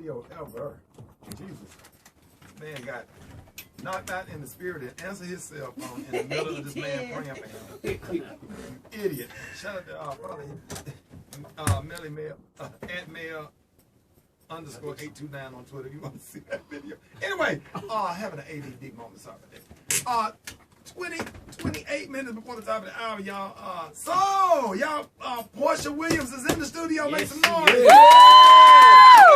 video ever. Jesus. Man got knocked out in the spirit and answered his cell phone in the middle of this man praying for him. You idiot. Shout out to Melly Mail, @Mail _829 on Twitter. You want to see that video? Anyway, having an ADD moment. Sorry about that. 28 minutes before the top of the hour, y'all. Porsha Williams is in the studio. Make some noise. Yeah.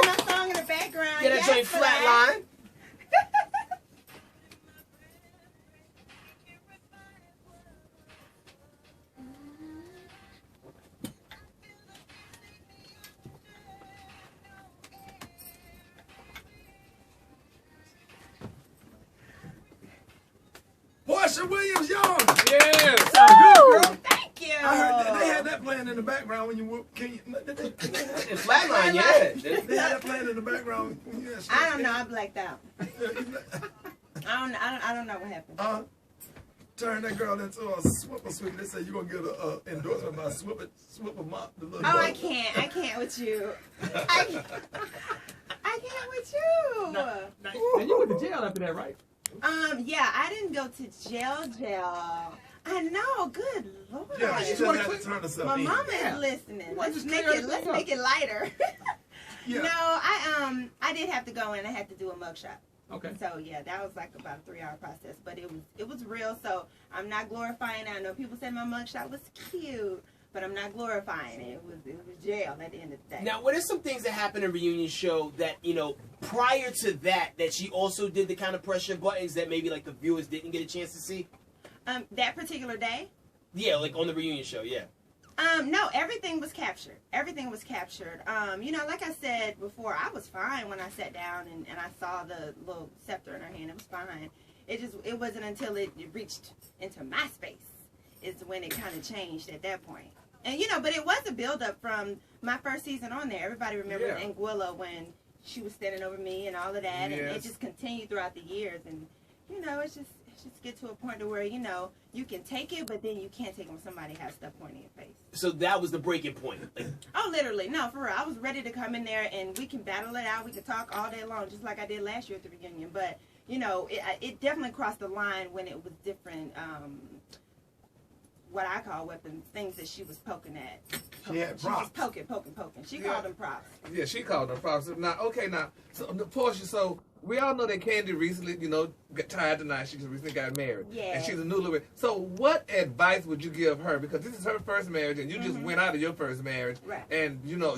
My song in the background. Get that joint flatline. Porsha Williams, y'all. Yeah. Sound good, girl. Thank you. I heard that they had that playing in the background when you were. It's flatline, yeah. They had that playing in the background. I don't know. I blacked out. I don't know what happened. Turn that girl into a Swipper sweet. They say you're gonna get an endorsement by Swipper Mop. The little I can't with you. I can't with you. And you went to jail after that, right? Yeah, I didn't go to jail. I know, good Lord. Yeah, she just had to turn herself My in. mama is listening. Let's make it lighter. Yeah. No, I did have to go in. I had to do a mugshot. Okay. So yeah, that was like about a 3-hour process, but it was real. So I'm not glorifying it. I know people say my mugshot was cute, but I'm not glorifying it. It was jail at the end of the day. Now, what are some things that happened in Reunion Show that, prior to that she also did the kind of press your buttons that maybe like the viewers didn't get a chance to see? That particular day? Yeah, like on the Reunion Show, yeah. No, everything was captured. Everything was captured. Like I said before, I was fine when I sat down and I saw the little scepter in her hand. It was fine. It wasn't until it reached into my space is when it kind of changed at that point. And, but it was a build-up from my first season on there. Everybody remembers Anguilla when she was standing over me and all of that. Yes. And it just continued throughout the years. And, it's just get to a point to where, you can take it, but then you can't take it when somebody has stuff pointing in your face. So that was the breaking point. Oh, literally. No, for real. I was ready to come in there and we can battle it out. We can talk all day long, just like I did last year at the reunion. But, it definitely crossed the line when it was different, what I call weapons, things that she was poking at. She had props. She was poking. She called them props. Yeah, she called them props. Now, so Porsha, so we all know that Candy recently, got tired tonight. She just recently got married. Yeah. And she's a newlywed. So what advice would you give her? Because this is her first marriage and you just went out of your first marriage. Right. And you know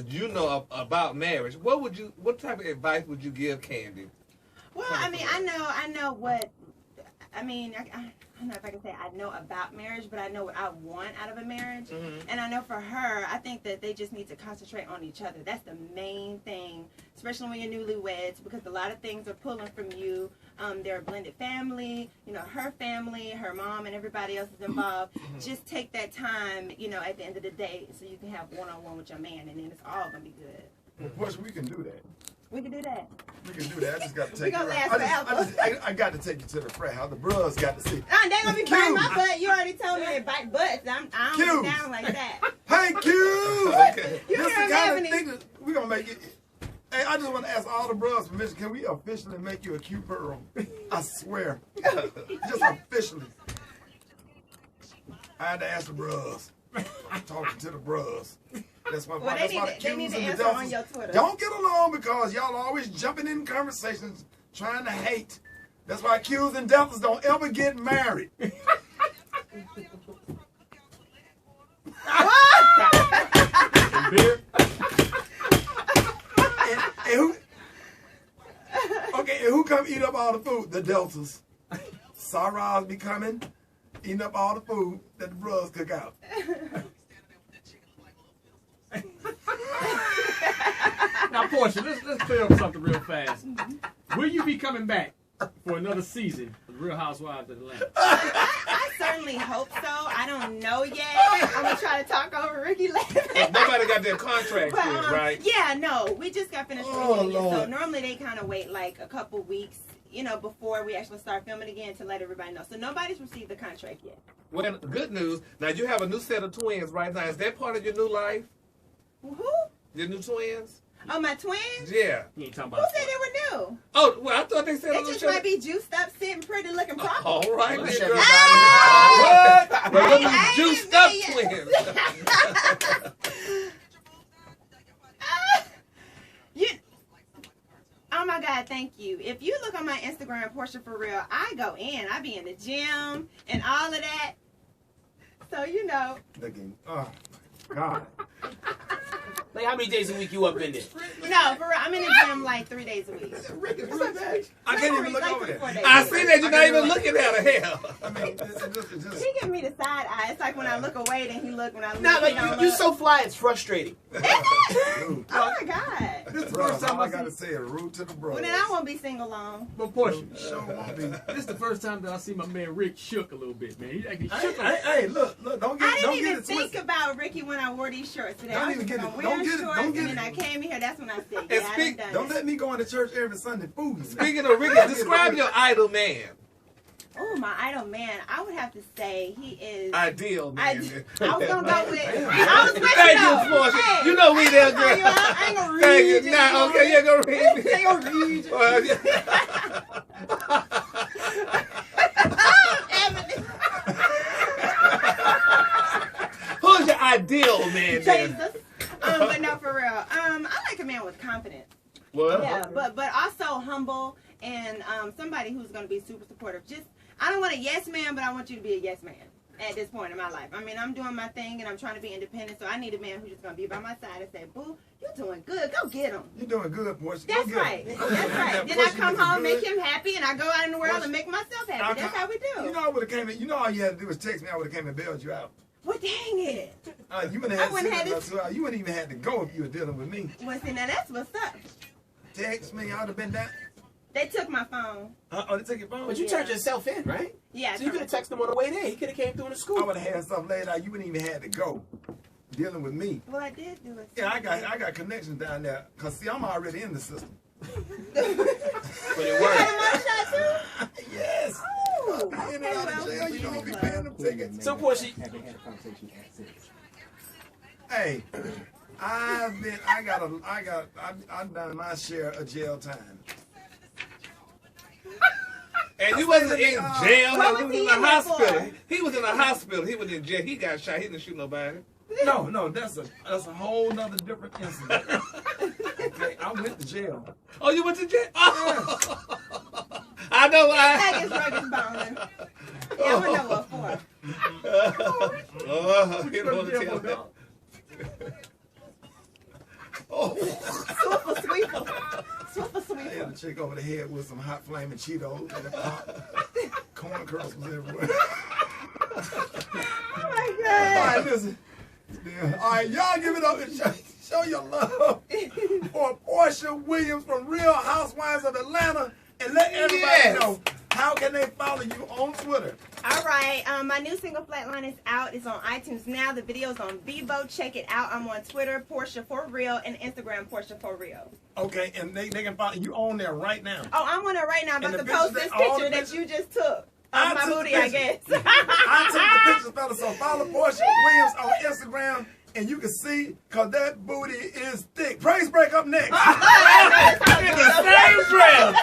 about marriage. What type of advice would you give Candy? Well, I know what, I don't know if I can say I know about marriage, but I know what I want out of a marriage. Mm-hmm. And I know for her, I think that they just need to concentrate on each other. That's the main thing, especially when you're newlyweds, because a lot of things are pulling from you. They're a blended family, her family, her mom, and everybody else is involved. Just take that time, at the end of the day, so you can have one-on-one with your man, and then it's all going to be good. Of course, we can do that. We can do that. We can do that. I just got to take you around. I got to take you to the frat house. The bros got to see. They gonna be biting my butt. You already told me they bite butts. I don't get down like that. Hey, Q! Okay. You this don't the have kind any. of thing that we're gonna make it. Hey, I just want to ask all the bros permission. Can we officially make you a Q pearl? I swear, just officially. I had to ask the bros. I'm talking to the bros. That's why, they need to answer on your Twitter. Don't get along because y'all always jumping in conversations trying to hate. That's why Q's and Deltas don't ever get married. Beer? and who come eat up all the food? The Deltas. Sarah's be coming, eating up all the food that the bros cook out. Now, Porsha, let's clear up something real fast. Will you be coming back for another season of Real Housewives of Atlanta? I certainly hope so. I don't know yet. I'm going to try to talk over Rickey later. Nobody got their contract yet, right? Yeah, no. We just got finished reunion. So normally they kind of wait like a couple weeks, before we actually start filming again to let everybody know. So nobody's received the contract yet. Well, good news. Now, you have a new set of twins right now. Is that part of your new life? Who? Your new twins? Oh, my twins? Yeah. He ain't talking Who about. said they were new? Oh, well, I thought they said They on the just show. might be juiced up, sitting pretty, looking proper. All right, Well, then, check girl. it What? Well, I them ain't juiced been up yet. twins. Oh my God, thank you. If you look on my Instagram, Porsha For Real, I go in. I be in the gym and all of that. So, you know. Looking, oh, God. Like, how many days a week you up in there? No, for real. I'm in the gym like 3 days a week. Ricky, I can't even look over there. I see that you're not even looking at her. Hell. I mean, it's just He give me the side eye. It's like when I look away, then he look. When I look, Nah, he like, don't you look. so fly, it's frustrating. Dude, Oh my God. this is the Bro, first time all I I gotta say it, rude to the bro. Well, then I won't be single long. But Porsche, Sure won't be. this is the first time that I see my man Rick shook a little bit, man. He actually Hey, shook a hey, look, don't I get didn't even it think twisted. about Ricky when I wore these shorts today. Don't I was even just get gonna it. wear Don't get it. shorts, Don't and get then it. I came here. That's when I said, And yeah, I speak- done done Don't this. let me go into church every Sunday fooling. Speaking of Ricky, describe your idol man. Oh, my idol man. I would have to say he is. Ideal I man. was gonna go with. I was with Thank you, though. Porsche. Hey, You know we there, I girl. ain't gonna read Thank you. it. Nah, okay, yeah, go read me. Ain't gonna read it. Well, yeah. Who's your ideal man then? Jesus. But no, for real. I like a man with confidence. What? Yeah, but also humble and somebody who's gonna be super supportive. Just I don't want a yes man, but I want you to be a yes man at this point in my life. I mean, I'm doing my thing and I'm trying to be independent, so I need a man who's just gonna be by my side and say, "Boo, you're doing good. Go get him." You're doing good, Porsche. Go That's get right. him. That's right. Then I Porsche, come you home, looking make good. him happy, and I go out in the world Porsche, and make myself happy. That's how we do. You know, I would have came in. You know, all you had to do was text me. I would have came and bailed you out. Well, dang it. You wouldn't I have wouldn't had have to. You wouldn't even had to go if you were dealing with me. Well, see, now that's what's up. Text me. I would have been down. They took my phone. Oh, they took your phone. But you turned yourself in, right? Yeah. So you could have texted him on the way there. He could have came through in the I school. would have had stuff laid out. You wouldn't even had to go dealing with me. Well, I did do it. Yeah, I got connections down there. Cause see, I'm already in the system. But it You got worked. a mugshot too? Yes. Oh, In and okay, out of well, jail, you don't be paying them tickets. So, Porsche, Hey, I've done my share of jail time. And he wasn't in jail. What He was was he in the in there hospital. for? He was in the hospital. He was in jail. He got shot. He didn't shoot nobody. No, that's a whole nother different incident. Okay, I went to jail. Oh, you went to jail? Oh. I know why. That is rugged bone. Yeah, I wanna know what for. Oh, you don't want to tell that. Oh. Swiffle, sweeple. Swiffle, I had sweeple. a chick over the head with some hot flaming Cheetos and a pop. Corn kernels was everywhere. Oh my All God. right, listen. Yeah. All right, y'all give it up and show your love for Porsha Williams from Real Housewives of Atlanta, and let everybody Yes. know how can they follow you on Twitter. All right, my new single Flatline is out. It's on iTunes now. The video's on Vivo. Check it out. I'm on Twitter, Porsha For Real, and Instagram, Porsha For Real. Okay, and they can follow you on there right now. Oh, I'm on it right now. I'm And about the to post pictures this that- all picture the that you just took I of my took the booty, I guess. picture. I took the pictures, fella, so follow Porsha Williams on Instagram, and you can see, because that booty is thick. Praise break up next. In the same breath.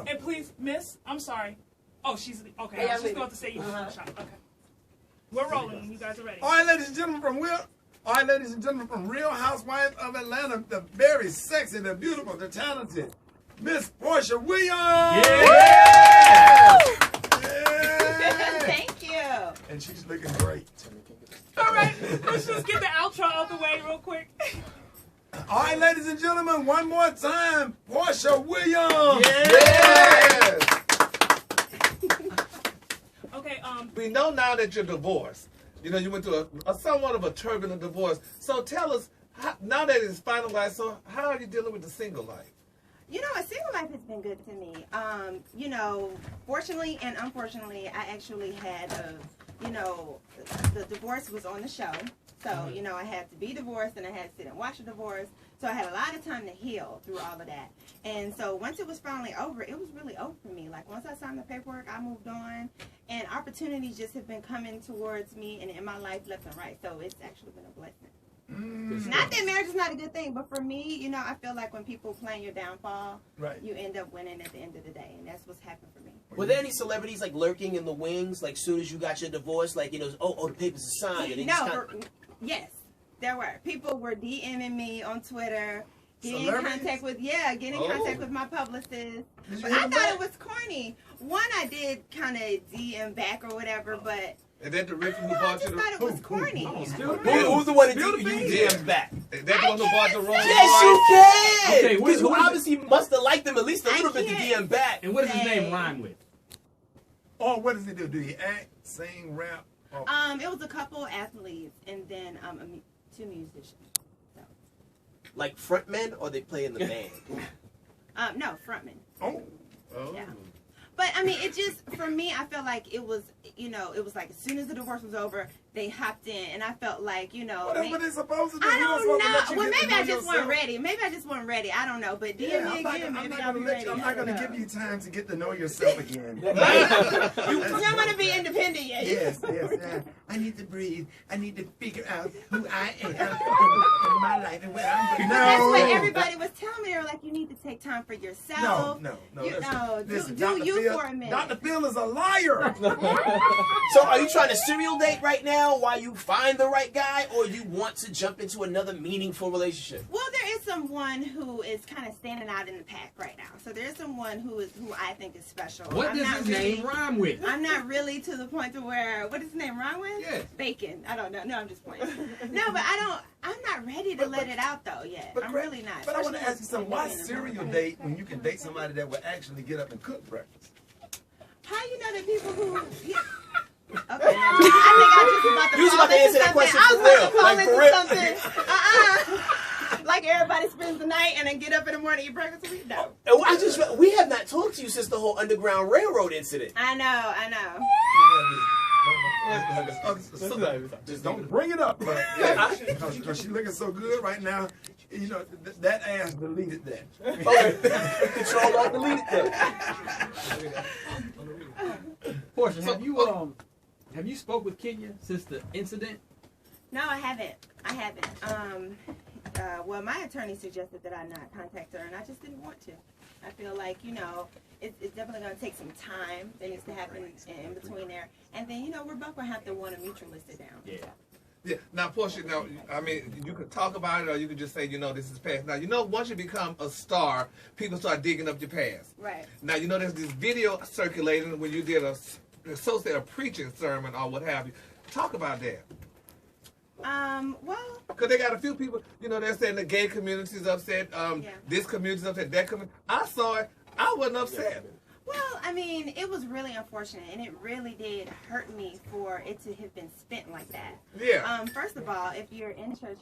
And please, miss, I'm sorry. Oh, she's okay. Yeah, I was just baby. going to say you shot. Okay. We're rolling when you guys are ready. All right, ladies and gentlemen from Real Housewives of Atlanta, the very sexy, the beautiful, the talented Miss Porsha Williams. Yeah. Thank you. And she's looking great. All right, let's just get the outro out the way real quick. All right, ladies and gentlemen, one more time, Porsha Williams. Yes. Okay, We know now that you're divorced. You know, you went through a somewhat of a turbulent divorce. So tell us, now that it's finalized, so how are you dealing with the single life? You know, a single life has been good to me. You know, fortunately and unfortunately, I actually had the divorce was on the show. So, you know, I had to be divorced and I had to sit and watch the divorce. So I had a lot of time to heal through all of that. And so once it was finally over, it was really over for me. Like once I signed the paperwork, I moved on. And opportunities just have been coming towards me and in my life left and right. So it's actually been a blessing. Not that marriage is not a good thing, but for me, you know, I feel like when people plan your downfall, Right. you end up winning at the end of the day, and that's what's happened for me. Were there any celebrities like lurking in the wings, like soon as you got your divorce, like, you know, oh, the papers are signed? And Yes, there were. People were DMing me on Twitter, getting in Celebrities? contact with, getting in contact with my publicist. Did you But hit I them thought back? it was corny. One, I did kind of DM back or whatever, but And that the Rickey who I bought just you thought it the... was corny. Who's the one that Spill the you beans. DM'd back? That the one who bought the wrong Yes, you can! Okay, Because you what is it? obviously must have liked them at least a I little bit to can't DM back. And what does his name rhyme with? Oh, what does he do? Do he act, sing, rap? Or It was a couple athletes and then two musicians. Like frontmen, or they play in the band? No, frontman. oh, Yeah. But I mean, it just, for me, I felt like it was, you know, it was like as soon as the divorce was over, they hopped in, and I felt like, you know, whatever they supposed to do. I You're not don't supposed to let know. you Well, get to maybe I know just wasn't yourself. ready. Maybe I just wasn't ready. I don't know. But DM Yeah, me again. I'm Maybe not I'll gonna be let ready. you. I'm I not don't gonna know. give you time to get to know yourself again. You're not going to be independent yet. Yes. I need to breathe. I need to figure out who I am in my life and where I'm going. But that's what everybody was telling me. They were like, you need to take time for yourself. No. You know, Listen, do Dr. you Phil, for a minute. Dr. Phil is a liar. So are you trying to serial date right now while you find the right guy, or you want to jump into another meaningful relationship? Well, there is someone who is kind of standing out in the pack right now. So there's someone who I think is special. What I'm does not his really- name rhyme with? I'm not really to the point to where, what is his name, Ron with? Yes. Bacon. I don't know. No, I'm just playing. No, but I'm not ready to let it out though yet. I'm really not. But I want to Especially ask you something. Why with serial date when you can date somebody that will actually get up and cook breakfast? How you know that people who... Yeah. Okay, I think I just about to You was about to answer that question for real. Like, for real. Like everybody spends the night and then get up in the morning and eat breakfast with me? No. And we have not talked to you since the whole Underground Railroad incident. I know. Just don't bring it up. But because she's looking so good right now, you know, that ass deleted that. Okay. Control Alt Delete that. Porsha, have you spoke with Kenya since the incident? No, I haven't. Well, my attorney suggested that I not contact her, and I just didn't want to. I feel like, you know, it's definitely going to take some time that needs to happen in between there. And then, you know, we're both going to have to want to mutually sit down. Yeah. Now, Porsha, now, I mean, you could talk about it, or you could just say, you know, this is past. Now, you know, once you become a star, people start digging up your past. Right. Now, you know, there's this video circulating when you did a preaching sermon or what have you. Talk about that. Well, Because they got a few people, you know, they're saying the gay community's upset, this community's upset, that community. I saw it. I wasn't upset. well, I mean, it was really unfortunate, and it really did hurt me for it to have been spent like that. Yeah. First of all, if you're in church,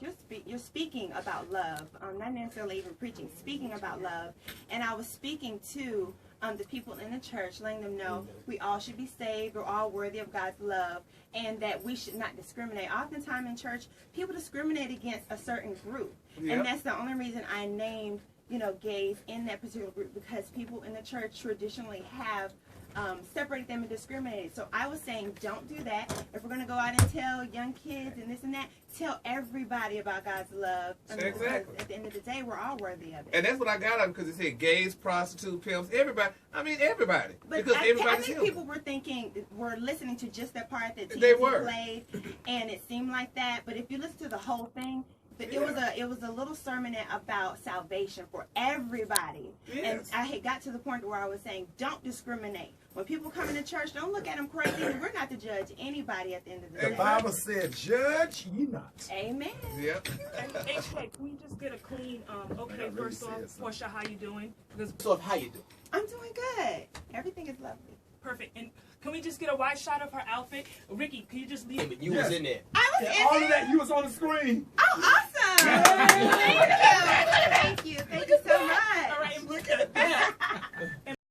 you're speaking about love, not necessarily even preaching, speaking about love. And I was speaking to the people in the church, letting them know we all should be saved, we're all worthy of God's love, and that we should not discriminate. Oftentimes in church, people discriminate against a certain group, and that's the only reason I named, you know, gays in that particular group, because people in the church traditionally have separated them and discriminated. So I was saying, don't do that. If we're going to go out and tell young kids and this and that, tell everybody about God's love. Exactly. At the end of the day, we're all worthy of it. And that's what I got out because it said gays, prostitutes, pimps, everybody. I mean, everybody. But because I everybody's think human. people were listening to just that part that They TNT were. played, and it seemed like that. But if you listen to the whole thing, it was a little sermon about salvation for everybody. Yes. And I had got to the point where I was saying, don't discriminate. When people come into church, don't look at them crazy. We're not to judge anybody at the end of the The day. Bible said, judge ye not. Amen. Yep. Hey, can we just get a clean, okay, really first off, said something. Porsha, how you doing? Because So, how you doing? I'm doing good. Everything is lovely. perfect. And can we just get a wide shot of her outfit? Ricky, can you just leave? Hey, but you was in there. I was And in all of there. that, you was on the screen. Oh, awesome. Thank you.